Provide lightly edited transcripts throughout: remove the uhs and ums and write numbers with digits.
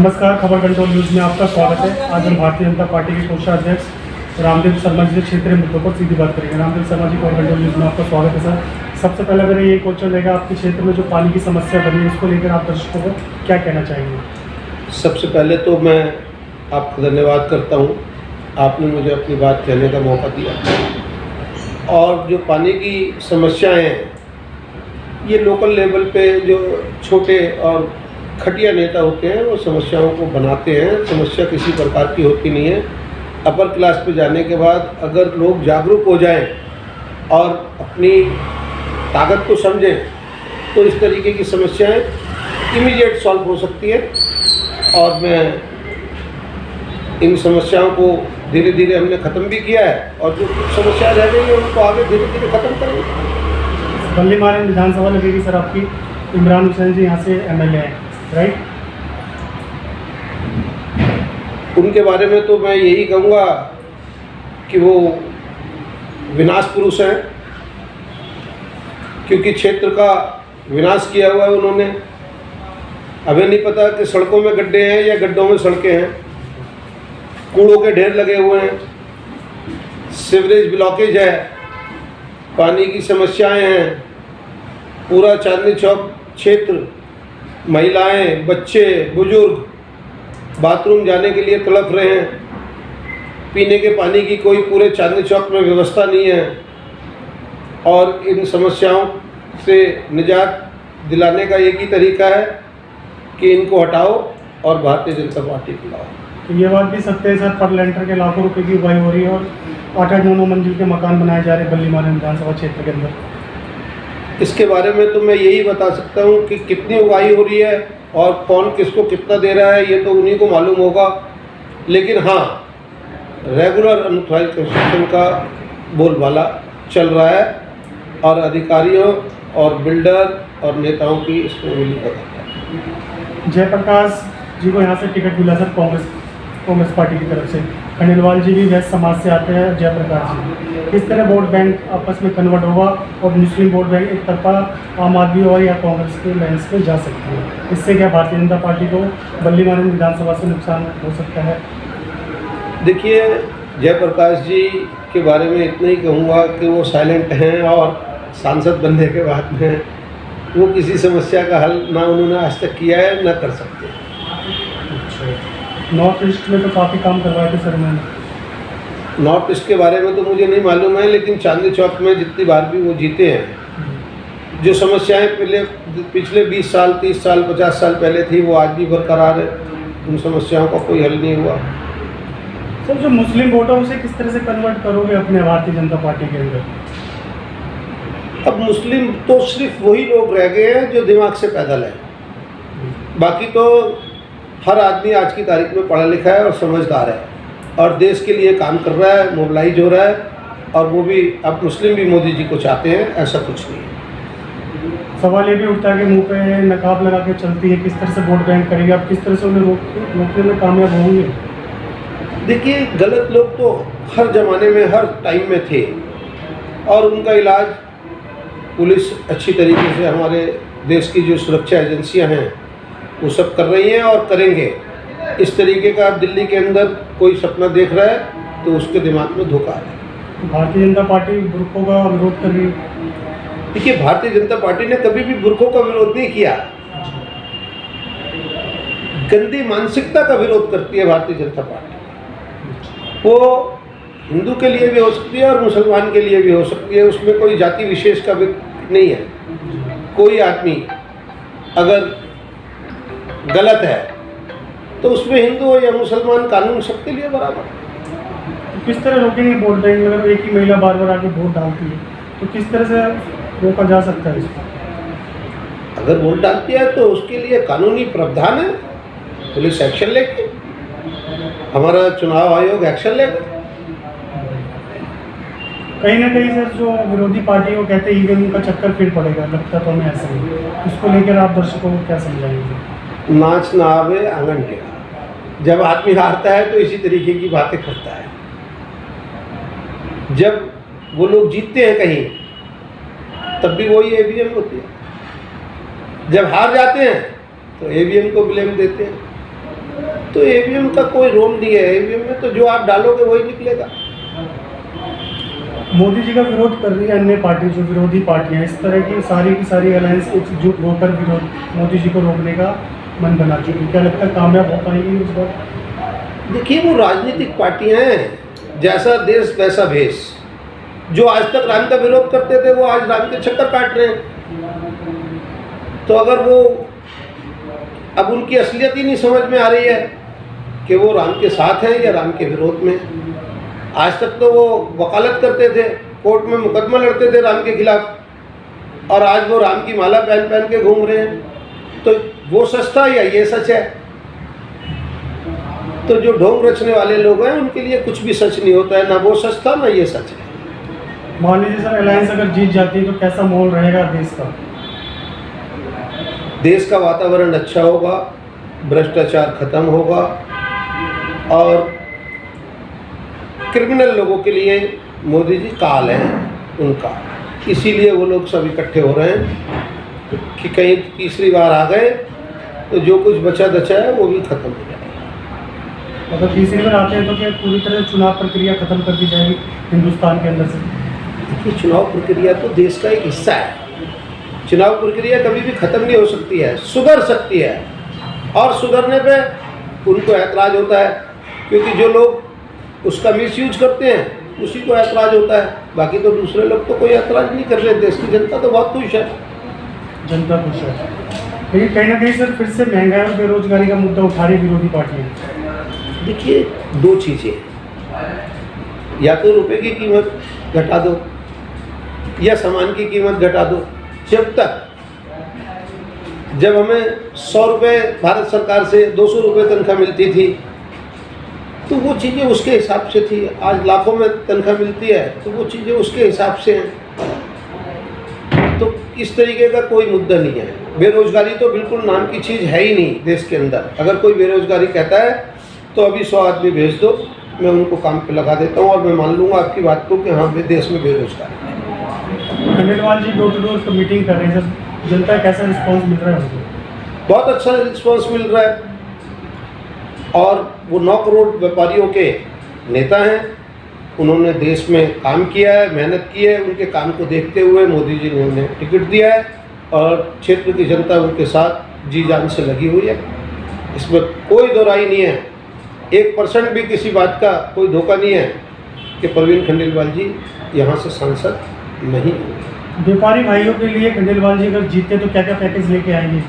नमस्कार, खबर control news में आपका स्वागत है। आज हम भारतीय जनता पार्टी के कोषाध्यक्ष रामदेव शर्मा जी से क्षेत्रीय मुद्दों पर सीधी बात करेंगे। रामदेव शर्मा जी, खबर कंट्रोल न्यूज़ में आपका स्वागत है सर। सबसे पहले मेरा ये क्वेश्चन रहेगा, आपके क्षेत्र में जो पानी की समस्या बनी है उसको लेकर आप दर्शकों को क्या कहना चाहेंगे? सबसे पहले तो मैं आपका धन्यवाद करता हूँ, आपने मुझे अपनी बात कहने का मौका दिया। और जो पानी की समस्याएं हैं, ये लोकल लेवल पे जो छोटे और खटिया नेता होते हैं वो समस्याओं को बनाते हैं। समस्या किसी प्रकार की होती नहीं है। अपर क्लास पे जाने के बाद अगर लोग जागरूक हो जाएं और अपनी ताकत को समझें तो इस तरीके की समस्याएं इमीडिएट सॉल्व हो सकती हैं। और मैं इन समस्याओं को धीरे धीरे हमने ख़त्म भी किया है और जो कुछ समस्याएं रह गई हैं उनको आगे धीरे धीरे ख़त्म करेंगे। बल्ली मारन विधानसभा लगेगी सर आपकी, इमरान हुसैन जी यहाँ से एमएलए हैं, राइट? उनके बारे में तो मैं यही कहूँगा कि वो विनाश पुरुष हैं, क्योंकि क्षेत्र का विनाश किया हुआ है उन्होंने। हमें नहीं पता कि सड़कों में गड्ढे हैं या गड्ढों में सड़कें हैं, कूड़ों के ढेर लगे हुए हैं, सीवरेज ब्लॉकेज है, पानी की समस्याएं हैं। पूरा चांदनी चौक क्षेत्र, महिलाएं, बच्चे, बुजुर्ग बाथरूम जाने के लिए तड़प रहे हैं। पीने के पानी की कोई पूरे चांदनी चौक में व्यवस्था नहीं है। और इन समस्याओं से निजात दिलाने का एक ही तरीका है कि इनको हटाओ और भारतीय जनता पार्टी को लाओ। तो ये बात भी सत्य है सर, पर लेंटर के लाखों रुपए की उगाही हो रही है और 8-9 मंजिल के मकान बनाए जा रहे हैं बल्ली मारन विधानसभा क्षेत्र के अंदर। इसके बारे में तो मैं यही बता सकता हूँ कि कितनी उगाही हो रही है और कौन किसको कितना दे रहा है, ये तो उन्हीं को मालूम होगा। लेकिन हाँ, रेगुलर अनऑथराइज्ड कंस्ट्रक्शन का बोलबाला चल रहा है और अधिकारियों और बिल्डर और नेताओं की इसमें मिली भगत है। जयप्रकाश जी को यहाँ से टिकट मिला सर कांग्रेस पार्टी की तरफ से। खंडेलवाल जी भी वैश्य समाज से आते हैं। जयप्रकाश जी, किस तरह वोट बैंक आपस में कन्वर्ट होगा और मुस्लिम वोट बैंक एक तरफा आम आदमी और या कांग्रेस के लाइन्स में जा सकती है? इससे क्या भारतीय जनता पार्टी को बल्ली मारन विधानसभा से नुकसान हो सकता है? देखिए, जयप्रकाश जी के बारे में इतना ही कहूँगा कि वो साइलेंट हैं और सांसद बनने के बाद में वो किसी समस्या का हल ना उन्होंने आज तक किया है ना कर सकते। नॉर्थ ईस्ट में तो काफ़ी काम करवाए थे सर मैंने। नॉर्थ ईस्ट के बारे में तो मुझे नहीं मालूम है, लेकिन चांदनी चौक में जितनी बार भी वो जीते हैं, जो समस्याएं पिछले 20 साल, 30 साल, 50 साल पहले थी वो आज भी बरकरार है। उन समस्याओं का कोई हल नहीं हुआ। सर, जो मुस्लिम वोट है उसे किस तरह से कन्वर्ट करोगे अपने भारतीय जनता पार्टी के अंदर? अब मुस्लिम तो सिर्फ वही लोग रह गए हैं जो दिमाग से पैदल है। बाकी तो हर आदमी आज की तारीख में पढ़ा लिखा है और समझदार है और देश के लिए काम कर रहा है, मोबिलाइज हो रहा है। और वो भी, अब मुस्लिम भी मोदी जी को चाहते हैं, ऐसा कुछ नहीं है। सवाल ये भी उठता है कि मुंह पे नकाब लगा के चलती है, किस तरह से वोट बैंक करेंगे आप? किस तरह से उन्हें रोकने में कामयाब होंगे? देखिए, गलत लोग तो हर ज़माने में, हर टाइम में थे और उनका इलाज पुलिस अच्छी तरीके से, हमारे देश की जो सुरक्षा एजेंसियां हैं वो सब कर रही हैं और करेंगे। इस तरीके का दिल्ली के अंदर कोई सपना देख रहा है तो उसके दिमाग में धोखा है। भारतीय जनता पार्टी बुर्कों का विरोध कर रही है। देखिए, भारतीय जनता पार्टी ने कभी भी बुर्कों का विरोध नहीं किया। गंदी मानसिकता का विरोध करती है भारतीय जनता पार्टी। वो हिंदू के लिए भी हो सकती है और मुसलमान के लिए भी हो सकती है, उसमें कोई जाति विशेष का नहीं है। कोई आदमी अगर गलत है तो उसमें हिंदू हो या मुसलमान, कानून सबके लिए बराबर है। तो किस तरह रोकेंगे वोट बैंक? अगर एक ही महिला बार बार आके वोट डालती है तो किस तरह से रोका जा सकता है इसको? अगर वोट डालती है तो उसके लिए कानूनी प्रावधान है, पुलिस एक्शन लेगी, हमारा चुनाव आयोग एक्शन लेगा। कहीं ना कहीं सर जो विरोधी पार्टी को कहते हैं ईवीएम का चक्कर फिर पड़ेगा, लगता तो हमें ऐसा ही। इसको लेकर आप दर्शकों को क्या समझाएंगे? नाच ना आवे आंगन टेढ़ा। जब आदमी हारता है तो इसी तरीके की बातें करता है। जब वो लोग जीतते हैं कहीं तब भी वही ईवीएम होती है। जब हार जाते हैं तो ईवीएम को ब्लेम देते हैं। तो ईवीएम का कोई रोल नहीं है। ईवीएम में तो जो आप डालोगे वही निकलेगा। मोदी जी का विरोध कर रही है अन्य पार्टी, जो विरोधी पार्टियां, इस तरह की सारी अलायंस एकजुट होकर विरोध मोदी जी को रोकने का मन बना चुकी है। क्या लगता है कामयाब हो पाएंगी इस बार? देखिए, वो राजनीतिक पार्टियां हैं, जैसा देश वैसा भेष। जो आज तक राम का विरोध करते थे वो आज राम के चक्कर काट रहे हैं। तो अगर वो अब उनकी असलियत ही नहीं समझ में आ रही है कि वो राम के साथ हैं या राम के विरोध में। आज तक तो वो वकालत करते थे, कोर्ट में मुकदमा लड़ते थे राम के खिलाफ, और आज वो राम की माला पहन पहन के घूम रहे हैं। तो वो सच था या ये सच है? तो जो ढोंग रचने वाले लोग हैं उनके लिए कुछ भी सच नहीं होता है, ना वो सच था ना ये सच है। मान लीजिए सर अलायंस अगर जीत जाती है तो कैसा माहौल रहेगा देश का? देश का वातावरण अच्छा होगा, भ्रष्टाचार खत्म होगा, और क्रिमिनल लोगों के लिए मोदी जी काल है उनका। इसीलिए वो लोग सब इकट्ठे हो रहे हैं कि कहीं तीसरी बार आ गए तो जो कुछ बचा दचा है वो भी खत्म हो जाएगा। अगर तीसरी बार आते हैं तो क्या पूरी तरह चुनाव प्रक्रिया खत्म कर दी जाएगी हिंदुस्तान के अंदर से? देखिए, चुनाव प्रक्रिया तो देश का एक हिस्सा है। चुनाव प्रक्रिया कभी भी खत्म नहीं हो सकती है, सुधर सकती है, और सुधरने पे उनको ऐतराज़ होता है, क्योंकि जो लोग उसका मिसयूज करते हैं उसी को ऐतराज़ होता है। बाकी तो दूसरे लोग तो कोई ऐतराज़ नहीं कर रहे। देश की जनता तो बहुत खुश है। जनता खुश है, लेकिन कहीं ना कहीं सर फिर से महंगाई और बेरोजगारी का मुद्दा उठा रही विरोधी पार्टियाँ। देखिए, दो चीज़ें, या तो रुपए की कीमत घटा दो या सामान की कीमत घटा दो। जब हमें 100 रुपये भारत सरकार से 200 रुपये तनख्वाह मिलती थी तो वो चीज़ें उसके हिसाब से थी। आज लाखों में तनख्वाह मिलती है तो वो चीज़ें उसके हिसाब से हैं। तो इस तरीके का कोई मुद्दा नहीं है। बेरोजगारी तो बिल्कुल नाम की चीज़ है ही नहीं देश के अंदर। अगर कोई बेरोजगारी कहता है तो अभी 100 आदमी भेज दो, मैं उनको काम पे लगा देता हूँ, और मैं मान लूँगा आपकी बात को कि हाँ देश में बेरोजगारी है। खंडेलवाल जी डोर टू डोर मीटिंग कर रहे हैं सर, जनता का कैसा रिस्पांस मिल रहा है उनको? बहुत अच्छा रिस्पांस मिल रहा है, और वो 9 करोड़ व्यापारियों के नेता हैं। उन्होंने देश में काम किया है, मेहनत की है। उनके काम को देखते हुए मोदी जी ने उन्हें टिकट दिया है, और क्षेत्र की जनता उनके साथ जी जान से लगी हुई है। इसमें कोई दो राय नहीं है, 1% भी किसी बात का कोई धोखा नहीं है कि प्रवीण खंडेलवाल जी यहाँ से सांसद नहीं होंगे। व्यापारी भाइयों के लिए खंडेलवाल जी अगर जीते तो क्या क्या पैकेज लेके आएंगे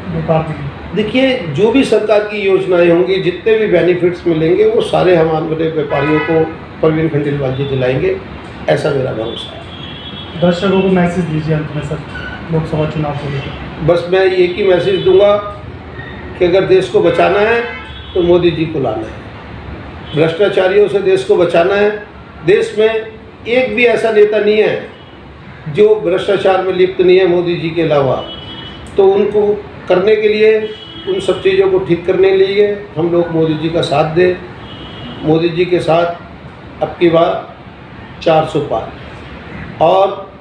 व्यापार के लिए? देखिए, जो भी सरकार की योजनाएं होंगी, जितने भी बेनिफिट्स मिलेंगे, वो सारे हमारे व्यापारियों को प्रवीण खंडेलवाल जी दिलाएंगे, ऐसा मेरा भरोसा है। दर्शकों को मैसेज दीजिए अंत में सर, लोकसभा चुनाव को लेकर। बस मैं एक ही मैसेज दूंगा कि अगर देश को बचाना है तो मोदी जी को लाना है। भ्रष्टाचारियों से देश को बचाना है। देश में एक भी ऐसा नेता नहीं है जो भ्रष्टाचार में लिप्त नहीं है मोदी जी के अलावा। तो उनको करने के लिए, उन सब चीज़ों को ठीक करने के लिए हम लोग मोदी जी का साथ दें। मोदी जी के साथ अब की बार 400 पार। और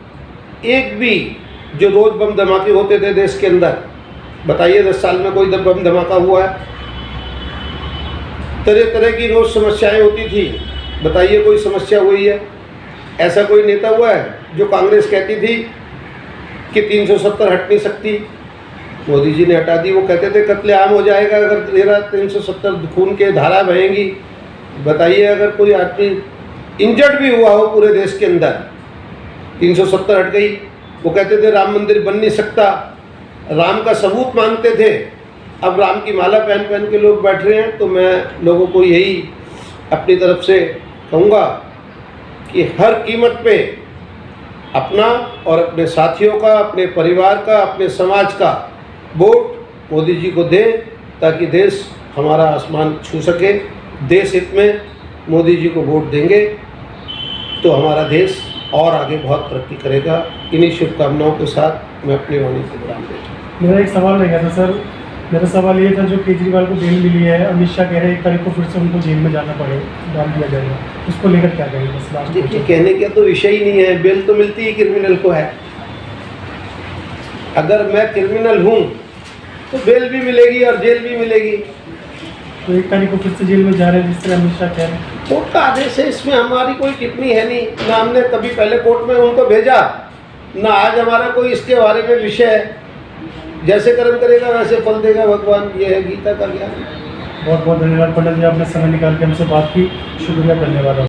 एक भी जो रोज़ बम धमाके होते थे देश के अंदर, बताइए 10 साल में कोई बम धमाका हुआ है? तरह तरह की रोज़ समस्याएं होती थी, बताइए कोई समस्या हुई है? ऐसा कोई नेता हुआ है जो कांग्रेस कहती थी कि 370 हट नहीं सकती, मोदी जी ने हटा दी। वो कहते थे कत्लेआम हो जाएगा अगर तेरा 370 खून के धारा बहेंगी। बताइए अगर कोई आदमी इंजर्ड भी हुआ हो पूरे देश के अंदर, 370 हट गई। वो कहते थे राम मंदिर बन नहीं सकता, राम का सबूत मांगते थे। अब राम की माला पहन पहन के लोग बैठ रहे हैं। तो मैं लोगों को यही अपनी तरफ से कहूँगा कि हर कीमत पे अपना और अपने साथियों का, अपने परिवार का, अपने समाज का वोट मोदी जी को दें, ताकि देश हमारा आसमान छू सके। देश हित में मोदी जी को वोट देंगे तो हमारा देश और आगे बहुत तरक्की करेगा। इन्हीं शुभकामनाओं के साथ मैं अपनी वाणी को विराम देता हूँ। मेरा एक सवाल रह गया था सर, मेरा सवाल ये था जो केजरीवाल को बेल मिली है, अमित शाह कह रहे हैं 1 तारीख को फिर से उनको जेल में जाना पड़ेगा, डाल दिया जाएगा, उसको लेकर क्या कहेंगे? बस लास्ट देखिए, कहने का तो विषय ही नहीं है। बेल तो मिलती ही क्रिमिनल को है। अगर मैं क्रिमिनल हूँ तो बेल भी मिलेगी और जेल भी मिलेगी। तो 1 तारीख को फिर से जेल में जा रहे हैं, जिस तरह अमित शाह कह रहे हैं। कोर्ट का आदेश है, इसमें हमारी कोई टिप्पणी है नहीं, ना हमने कभी पहले कोर्ट में उनको भेजा, ना आज हमारा कोई इसके बारे में विषय है। जैसे कर्म करेगा वैसे फल देगा भगवान, ये है गीता का ज्ञान। बहुत बहुत धन्यवाद पंडित जी, आपने समय निकाल के हमसे बात की, शुक्रिया, धन्यवाद।